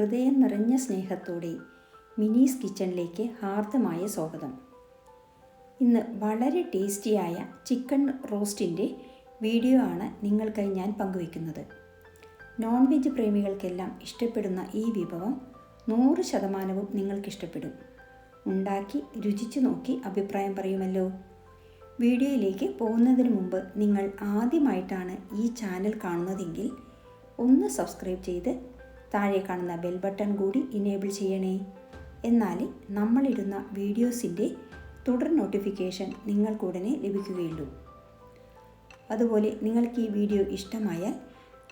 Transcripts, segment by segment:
ഹൃദയം നിറഞ്ഞ സ്നേഹത്തോടെ മിനീസ് കിച്ചണിലേക്ക് ഹാർദമായ സ്വാഗതം. ഇന്ന് വളരെ ടേസ്റ്റിയായ ചിക്കൻ റോസ്റ്റിൻ്റെ വീഡിയോ ആണ് നിങ്ങൾക്കായി ഞാൻ പങ്കുവയ്ക്കുന്നത്. നോൺ വെജ് പ്രേമികൾക്കെല്ലാം ഇഷ്ടപ്പെടുന്ന ഈ വിഭവം 100% നിങ്ങൾക്കിഷ്ടപ്പെടും. ഉണ്ടാക്കി രുചിച്ചു നോക്കി അഭിപ്രായം പറയുമല്ലോ. വീഡിയോയിലേക്ക് പോകുന്നതിന് മുമ്പ് നിങ്ങൾ ആദ്യമായിട്ടാണ് ഈ ചാനൽ കാണുന്നതെങ്കിൽ ഒന്ന് സബ്സ്ക്രൈബ് ചെയ്ത് താഴെ കാണുന്ന ബെൽ ബട്ടൺ കൂടി ഇനേബിൾ ചെയ്യണേ. എന്നാൽ നമ്മളിടുന്ന വീഡിയോസിൻ്റെ തുടർ നോട്ടിഫിക്കേഷൻ നിങ്ങൾക്കുടനെ ലഭിക്കുകയുള്ളൂ. അതുപോലെ നിങ്ങൾക്ക് ഈ വീഡിയോ ഇഷ്ടമായാൽ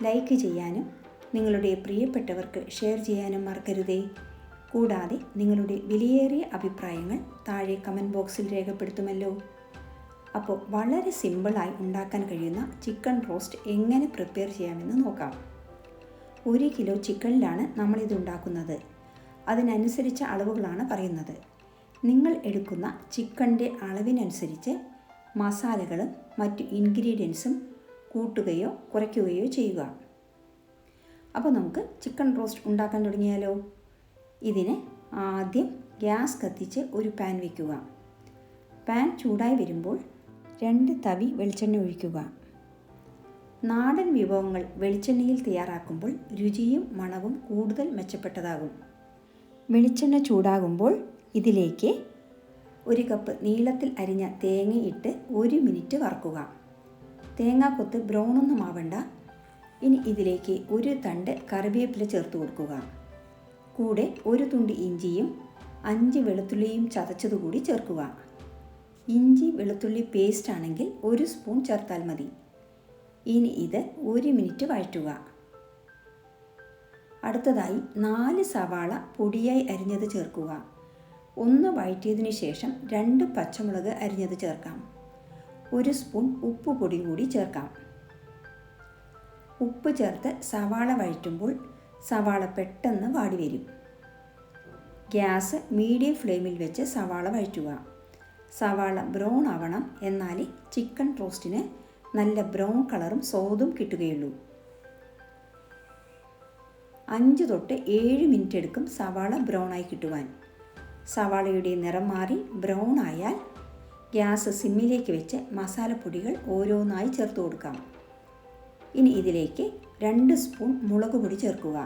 ലൈക്ക് ചെയ്യാനും നിങ്ങളുടെ പ്രിയപ്പെട്ടവർക്ക് ഷെയർ ചെയ്യാനും മറക്കരുതേ. കൂടാതെ നിങ്ങളുടെ വിലയേറിയ അഭിപ്രായങ്ങൾ താഴെ കമൻറ്റ് ബോക്സിൽ രേഖപ്പെടുത്തുമല്ലോ. അപ്പോൾ വളരെ സിമ്പിളായി ഉണ്ടാക്കാൻ കഴിയുന്ന ചിക്കൻ റോസ്റ്റ് എങ്ങനെ പ്രിപ്പയർ ചെയ്യാമെന്ന് നോക്കാം. 1 കിലോ ചിക്കനിലാണ് നമ്മളിത് ഉണ്ടാക്കുന്നത്. അതിനനുസരിച്ച അളവുകളാണ് പറയുന്നത്. നിങ്ങൾ എടുക്കുന്ന ചിക്കൻ്റെ അളവിനനുസരിച്ച് മസാലകളും മറ്റു ഇൻഗ്രീഡിയൻസും കൂട്ടുകയോ കുറയ്ക്കുകയോ ചെയ്യുക. അപ്പോൾ നമുക്ക് ചിക്കൻ റോസ്റ്റ് ഉണ്ടാക്കാൻ തുടങ്ങിയാലോ. ഇതിന് ആദ്യം ഗ്യാസ് കത്തിച്ച് ഒരു പാൻ വയ്ക്കുക. പാൻ ചൂടായി വരുമ്പോൾ 2 തവി വെളിച്ചെണ്ണ ഒഴിക്കുക. നാടൻ വിഭവങ്ങൾ വെളിച്ചെണ്ണയിൽ തയ്യാറാക്കുമ്പോൾ രുചിയും മണവും കൂടുതൽ മെച്ചപ്പെട്ടതാകും. വെളിച്ചെണ്ണ ചൂടാകുമ്പോൾ ഇതിലേക്ക് 1 കപ്പ് നീളത്തിൽ അരിഞ്ഞ തേങ്ങയിട്ട് 1 മിനിറ്റ് വറുക്കുക. തേങ്ങാക്കൊത്ത് ബ്രൗണൊന്നും ആവണ്ട. ഇനി ഇതിലേക്ക് 1 തണ്ട് കറിവേപ്പില ചേർത്ത് കൊടുക്കുക. കൂടെ 1 തുണ്ട് ഇഞ്ചിയും 5 വെളുത്തുള്ളിയും ചതച്ചതുകൂടി ചേർക്കുക. ഇഞ്ചി വെളുത്തുള്ളി പേസ്റ്റ് ആണെങ്കിൽ 1 സ്പൂൺ ചേർത്താൽ മതി. ഇനി ഇത് 1 മിനിറ്റ് വഴറ്റുക. അടുത്തതായി 4 സവാള പൊടിയായി അരിഞ്ഞത് ചേർക്കുക. ഒന്ന് വഴറ്റിയതിനു ശേഷം 2 പച്ചമുളക് അരിഞ്ഞത് ചേർക്കാം. 1 സ്പൂൺ ഉപ്പ് പൊടി കൂടി ചേർക്കാം. ഉപ്പ് ചേർത്ത് സവാള വഴറ്റുമ്പോൾ സവാള പെട്ടെന്ന് വാടി വരും. ഗ്യാസ് മീഡിയം ഫ്ലെയിമിൽ വെച്ച് സവാള വഴറ്റുക. സവാള ബ്രൗൺ ആവണം, എന്നാൽ ചിക്കൻ റോസ്റ്റിന് നല്ല ബ്രൗൺ കളറും സ്വാദും കിട്ടുകയുള്ളൂ. 5 തൊട്ട് 7 മിനിറ്റ് എടുക്കും സവാള ബ്രൗൺ ആയി കിട്ടുവാൻ. സവാളയുടെ നിറം മാറി ബ്രൗൺ ആയാൽ ഗ്യാസ് സിമ്മിലേക്ക് വെച്ച് മസാലപ്പൊടികൾ ഓരോന്നായി ചേർത്ത് കൊടുക്കാം. ഇനി ഇതിലേക്ക് 2 സ്പൂൺ മുളക് പൊടി ചേർക്കുക.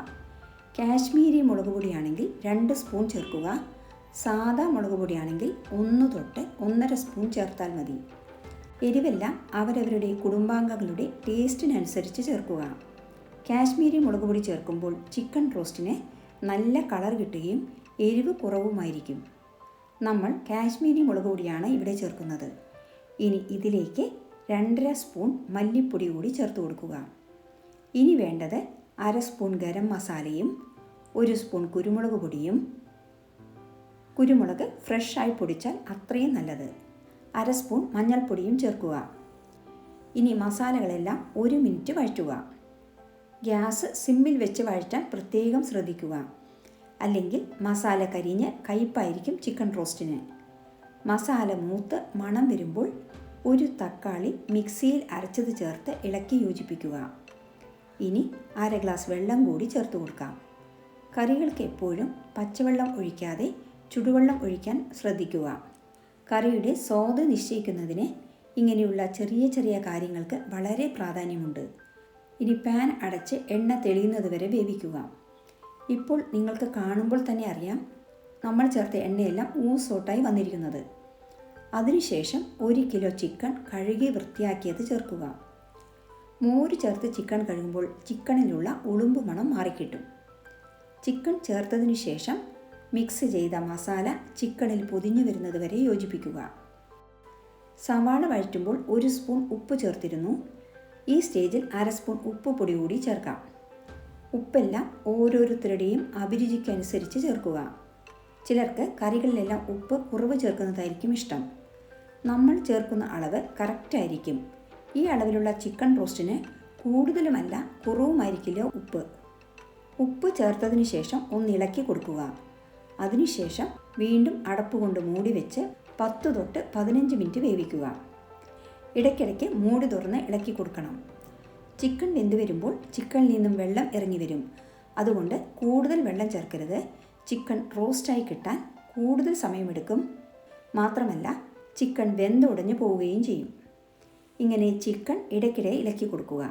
കാശ്മീരി മുളക് പൊടിയാണെങ്കിൽ 2 സ്പൂൺ ചേർക്കുക. സാദാ മുളക് പൊടിയാണെങ്കിൽ 1 തൊട്ട് 1.5 സ്പൂൺ ചേർത്താൽ മതി. എരിവെല്ലാം അവരവരുടെ കുടുംബാംഗങ്ങളുടെ ടേസ്റ്റിനനുസരിച്ച് ചേർക്കുക. കാശ്മീരി മുളക് പൊടി ചേർക്കുമ്പോൾ ചിക്കൻ റോസ്റ്റിന് നല്ല കളർ കിട്ടുകയും എരിവ് കുറവുമായിരിക്കും. നമ്മൾ കാശ്മീരി മുളക് പൊടിയാണ് ഇവിടെ ചേർക്കുന്നത്. ഇനി ഇതിലേക്ക് 2.5 സ്പൂൺ മല്ലിപ്പൊടി കൂടി ചേർത്ത് കൊടുക്കുക. ഇനി വേണ്ടത് 1/2 സ്പൂൺ ഗരം മസാലയും 1 സ്പൂൺ കുരുമുളക് പൊടിയും. കുരുമുളക് ഫ്രഷായി പൊടിച്ചാൽ അത്രയും നല്ലത്. 1/2 സ്പൂൺ മഞ്ഞൾപ്പൊടിയും ചേർക്കുക. ഇനി മസാലകളെല്ലാം 1 മിനിറ്റ് വഴറ്റുക. ഗ്യാസ് സിമ്മിൽ വെച്ച് വഴറ്റാൻ പ്രത്യേകം ശ്രദ്ധിക്കുക. അല്ലെങ്കിൽ മസാല കരിഞ്ഞ് കയ്പ്പായിരിക്കും ചിക്കൻ റോസ്റ്റിന്. മസാല മൂത്ത് മണം വരുമ്പോൾ 1 തക്കാളി മിക്സിയിൽ അരച്ചത് ചേർത്ത് ഇളക്കി യോജിപ്പിക്കുക. ഇനി 1/2 ഗ്ലാസ് വെള്ളം കൂടി ചേർത്ത് കൊടുക്കാം. കറികൾക്ക് എപ്പോഴും പച്ചവെള്ളം ഒഴിക്കാതെ ചുടുവെള്ളം ഒഴിക്കാൻ ശ്രദ്ധിക്കുക. കറിയുടെ സ്വാദ് നിശ്ചയിക്കുന്നതിന് ഇങ്ങനെയുള്ള ചെറിയ ചെറിയ കാര്യങ്ങൾക്ക് വളരെ പ്രാധാന്യമുണ്ട്. ഇനി പാൻ അടച്ച് എണ്ണ തെളിയുന്നത് വരെ വേവിക്കുക. ഇപ്പോൾ നിങ്ങൾക്ക് കാണുമ്പോൾ തന്നെ അറിയാം നമ്മൾ ചേർത്ത എണ്ണയെല്ലാം ഊസോട്ടായി വന്നിരിക്കുന്നത്. അതിനുശേഷം 1 കിലോ ചിക്കൻ കഴുകി വൃത്തിയാക്കിയത് ചേർക്കുക. മോര് ചേർത്ത് ചിക്കൻ കഴുകുമ്പോൾ ചിക്കനിലുള്ള ഉളുമ്പ് മണം മാറിക്കിട്ടും. ചിക്കൻ ചേർത്തതിനു ശേഷം മിക്സ് ചെയ്ത മസാല ചിക്കനിൽ പൊതിഞ്ഞു വരുന്നത് വരെ യോജിപ്പിക്കുക. സവാള വഴറ്റുമ്പോൾ 1 സ്പൂൺ ഉപ്പ് ചേർത്തിരുന്നു. ഈ സ്റ്റേജിൽ 1/2 സ്പൂൺ ഉപ്പ് പൊടി കൂടി ചേർക്കാം. ഉപ്പെല്ലാം ഓരോരുത്തരുടെയും അഭിരുചിക്കനുസരിച്ച് ചേർക്കുക. ചിലർക്ക് കറികളിലെല്ലാം ഉപ്പ് കുറവ് ചേർക്കുന്നതായിരിക്കും ഇഷ്ടം. നമ്മൾ ചേർക്കുന്ന അളവ് കറക്റ്റായിരിക്കും. ഈ അളവിലുള്ള ചിക്കൻ റോസ്റ്റിന് കൂടുതലുമല്ല കുറവുമായിരിക്കില്ല ഉപ്പ്. ഉപ്പ് ചേർത്തതിന് ശേഷം ഒന്ന് ഇളക്കി കൊടുക്കുക. അതിനുശേഷം വീണ്ടും അടപ്പ് കൊണ്ട് മൂടി വെച്ച് 10 തൊട്ട് 15 മിനിറ്റ് വേവിക്കുക. ഇടയ്ക്കിടയ്ക്ക് മൂടി തുറന്ന് ഇളക്കി കൊടുക്കണം. ചിക്കൻ വെന്ത് വരുമ്പോൾ ചിക്കനിൽ നിന്നും വെള്ളം ഇറങ്ങി വരും. അതുകൊണ്ട് കൂടുതൽ വെള്ളം ചേർക്കരുത്. ചിക്കൻ റോസ്റ്റായി കിട്ടാൻ കൂടുതൽ സമയമെടുക്കും. മാത്രമല്ല ചിക്കൻ വെന്തുടഞ്ഞു പോവുകയും ചെയ്യും. ഇങ്ങനെ ചിക്കൻ ഇടയ്ക്കിടെ ഇളക്കി കൊടുക്കുക.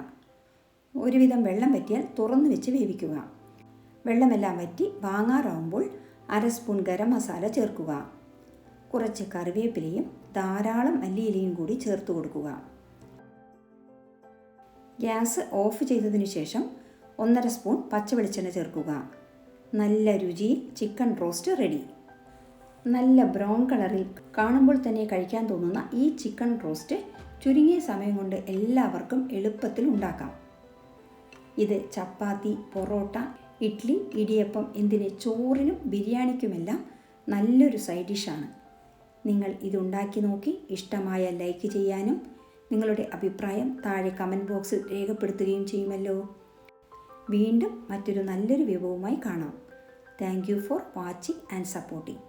ഒരുവിധം വെള്ളം വറ്റിയാൽ തുറന്നു വെച്ച് വേവിക്കുക. വെള്ളമെല്ലാം വറ്റി വാങ്ങാറാവുമ്പോൾ 1/2 സ്പൂൺ ഗരം മസാല ചേർക്കുക. കുറച്ച് കറിവേപ്പിലയും ധാരാളം മല്ലിയിലയും കൂടി ചേർത്ത് കൊടുക്കുക. ഗ്യാസ് ഓഫ് ചെയ്തതിനു ശേഷം 1/2 സ്പൂൺ പച്ചവെളിച്ചെണ്ണ ചേർക്കുക. നല്ല രുചിയിൽ ചിക്കൻ റോസ്റ്റ് റെഡി. നല്ല ബ്രൗൺ കളറിൽ കാണുമ്പോൾ തന്നെ കഴിക്കാൻ തോന്നുന്ന ഈ ചിക്കൻ റോസ്റ്റ് ചുരുങ്ങിയ സമയം കൊണ്ട് എല്ലാവർക്കും എളുപ്പത്തിൽ ഉണ്ടാക്കാം. ഇത് ചപ്പാത്തി, പൊറോട്ട, ഇഡ്ഡലി, ഇടിയപ്പം എന്തിന് ചോറിനും ബിരിയാണിക്കുമെല്ലാം നല്ലൊരു സൈഡ് ഡിഷാണ്. നിങ്ങൾ ഇതുണ്ടാക്കി നോക്കി ഇഷ്ടമായ ലൈക്ക് ചെയ്യാനും നിങ്ങളുടെ അഭിപ്രായം താഴെ കമൻറ്റ് ബോക്സിൽ രേഖപ്പെടുത്തുകയും ചെയ്യുമല്ലോ. വീണ്ടും മറ്റൊരു നല്ലൊരു വിഭവവുമായി കാണാം. Thank you for watching and supporting.